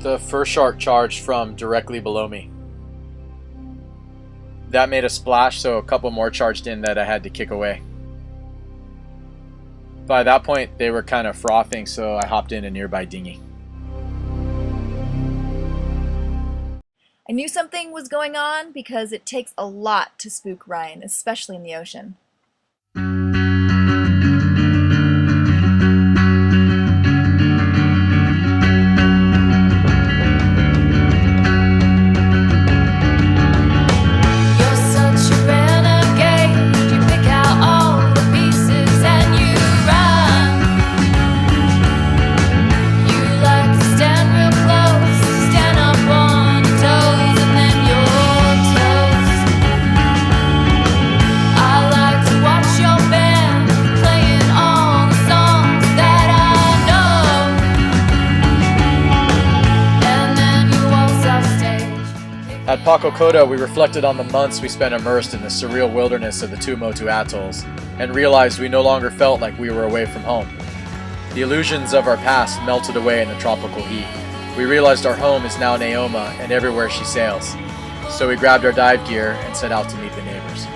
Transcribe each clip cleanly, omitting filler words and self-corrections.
The first shark charged from directly below me. That made a splash, so a couple more charged in that I had to kick away. By that point, they were kind of frothing, so I hopped in a nearby dinghy. I knew something was going on because it takes a lot to spook Ryan, especially in the ocean. At Pakokota, we reflected on the months we spent immersed in the surreal wilderness of the Tuamotu Atolls, and realized we no longer felt like we were away from home. The illusions of our past melted away in the tropical heat. We realized our home is now Naoma and everywhere she sails. So we grabbed our dive gear and set out to meet the neighbors.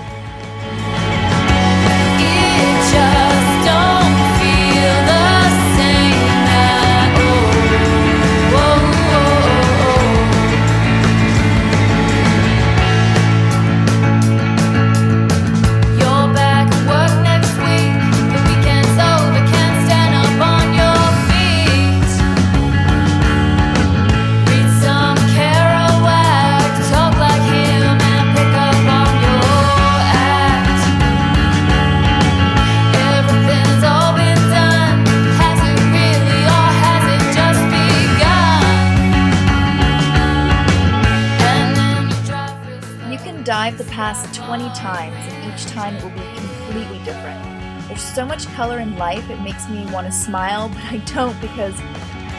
Dive the past 20 times, and each time it will be completely different. There's so much color in life, it makes me want to smile, but I don't because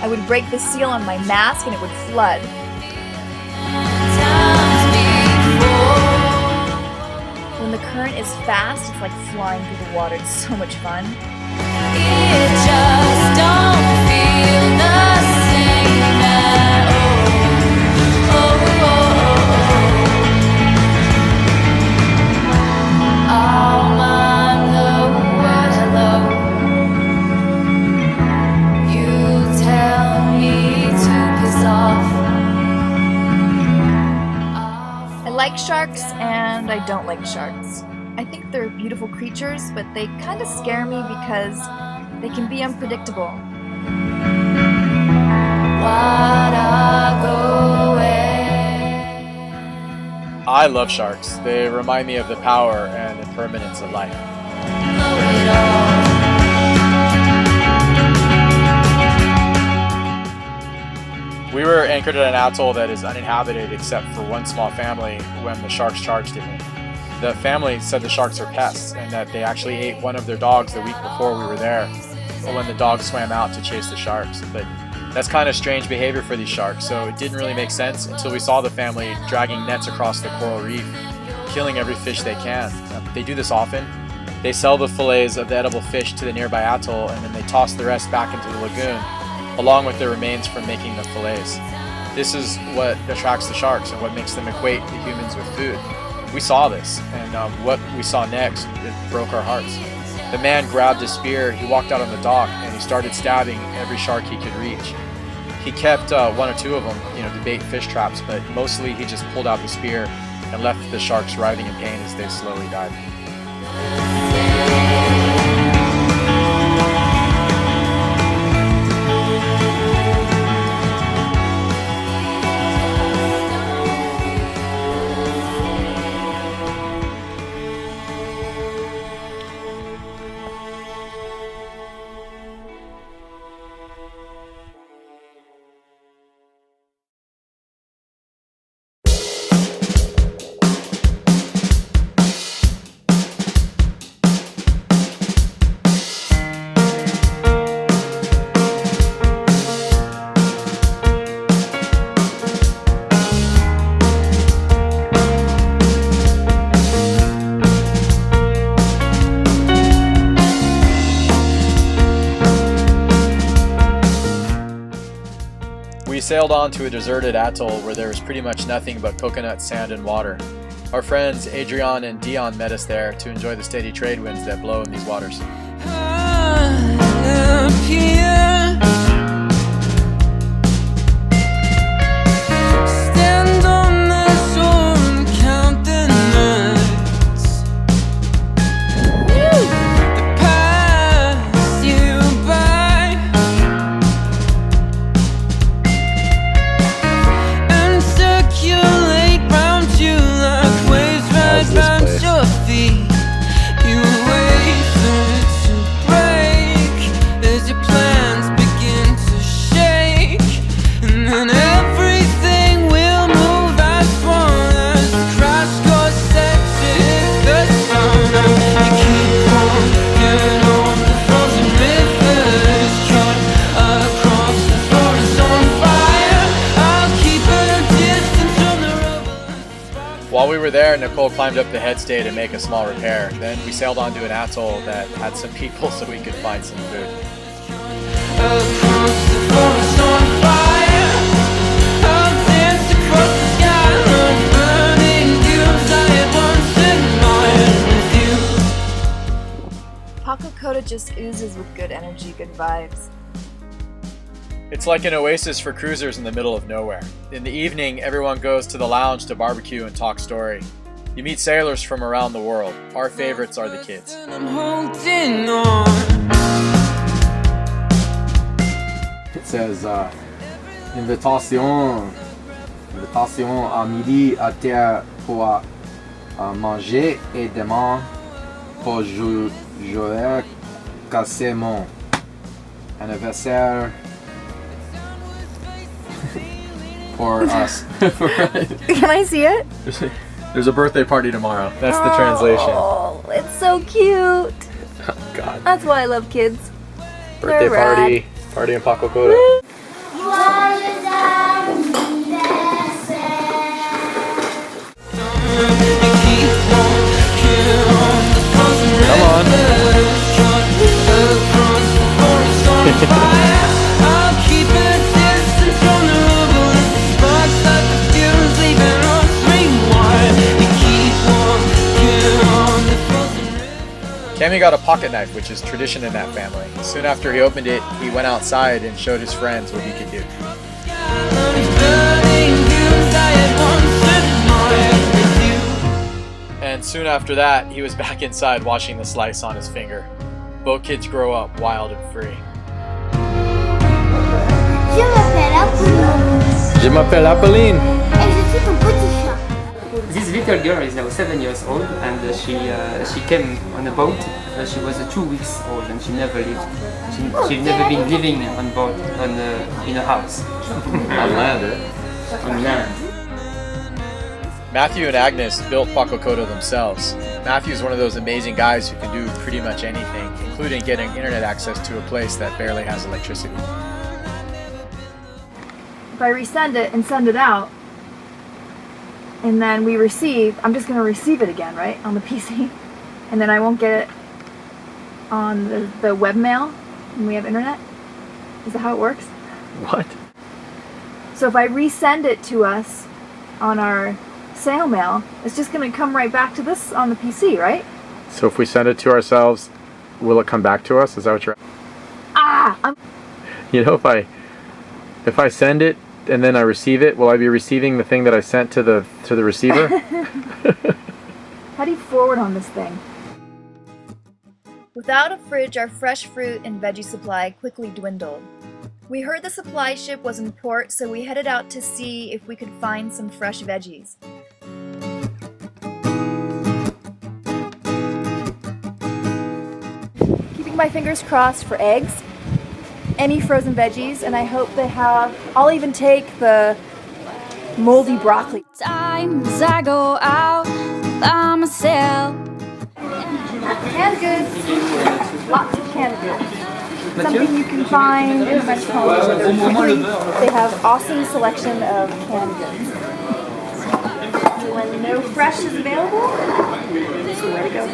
I would break the seal on my mask and it would flood. When the current is fast, it's like flying through the water. It's so much fun. It just don't feel the same at all. I like sharks and I don't like sharks. I think they're beautiful creatures, but they kind of scare me because they can be unpredictable. I love sharks. They remind me of the power and impermanence of life. We were anchored at an atoll that is uninhabited except for one small family when the sharks charged at me. The family said the sharks are pests and that they actually ate one of their dogs the week before we were there, when the dog swam out to chase the sharks. But that's kind of strange behavior for these sharks, so it didn't really make sense until we saw the family dragging nets across the coral reef, killing every fish they can. They do this often. They sell the fillets of the edible fish to the nearby atoll, and then they toss the rest back into the lagoon, along with the remains from making the fillets. This is what attracts the sharks and what makes them equate the humans with food. We saw this, and what we saw next, it broke our hearts. The man grabbed a spear, he walked out on the dock, and he started stabbing every shark he could reach. He kept one or two of them, to bait fish traps, but mostly he just pulled out the spear and left the sharks writhing in pain as they slowly died. sailed on to a deserted atoll where there was pretty much nothing but coconut, sand, and water. Our friends Adrien and Diane met us there to enjoy the steady trade winds that blow in these waters. While we were there, Nicole climbed up the headstay to make a small repair. Then we sailed onto an atoll that had some people so we could find some food. Pakokota just oozes with good energy, good vibes. It's like an oasis for cruisers in the middle of nowhere. In the evening, everyone goes to the lounge to barbecue and talk story. You meet sailors from around the world. Our favorites are the kids. It says, invitation à midi à terre pour manger et demain pour jouer casser mon anniversaire. For us. Can I see it? There's a birthday party tomorrow. That's the translation. Oh, it's so cute. Oh, God. That's why I love kids. Birthday They're party. rad. Party in Pakokota. Come on. Cammy got a pocket knife, which is tradition in that family. Soon after he opened it, he went outside and showed his friends what he could do. And soon after that, he was back inside watching the slice on his finger. Boat kids grow up wild and free. Je m'appelle Apolline. This little girl is now 7 years old, and she came on a boat. She was 2 weeks old, and she never lived. She'd never been living on board in a house. On land, eh? On land. Matthieu and Agnes built Pakokota themselves. Matthieu's one of those amazing guys who can do pretty much anything, including getting internet access to a place that barely has electricity. If I resend it and send it out, and then we receive, I'm just going to receive it again, right, on the PC, and then I won't get it on the webmail when we have internet? Is that how it works? What? So if I resend it to us on our snail mail, it's just going to come right back to this on the PC, right? So if we send it to ourselves, will it come back to us? Is that what you're... You know, if I send it and then I receive it, will I be receiving the thing that I sent to the receiver? How do you forward on this thing? Without a fridge, our fresh fruit and veggie supply quickly dwindled. We heard the supply ship was in port, so we headed out to see if we could find some fresh veggies. Keeping my fingers crossed for eggs, any frozen veggies, and I hope they have, I'll even take the moldy broccoli. Times I go out by myself. Canned goods, lots of canned goods. Something you can find in French Polynesia. They have awesome selection of canned goods. When no fresh is available, it's the way to go.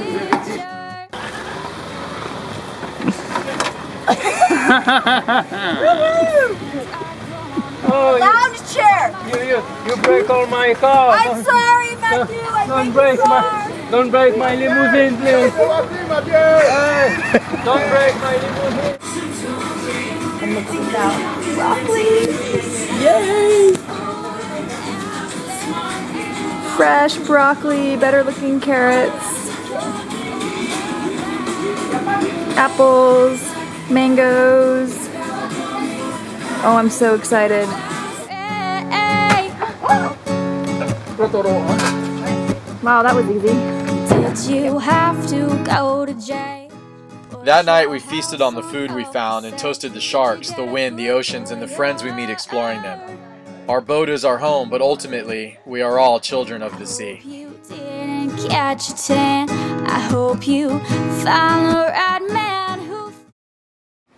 Lounge chair! You break all my car. I'm sorry, Matthieu! Don't break my limousine, please. Don't break my limousine. Broccoli! Yay! Fresh broccoli, better looking carrots, apples, mangoes. Oh, I'm so excited. Wow, that was easy. Did you have to go to jail? That night we feasted on the food we found and toasted the sharks, the wind, the oceans, and the friends we meet exploring them. Our boat is our home, but ultimately, we are all children of the sea. You didn't catch a tan. I hope you found the right man who.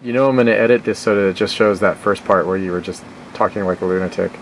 You know I'm going to edit this so that it just shows that first part where you were just talking like a lunatic.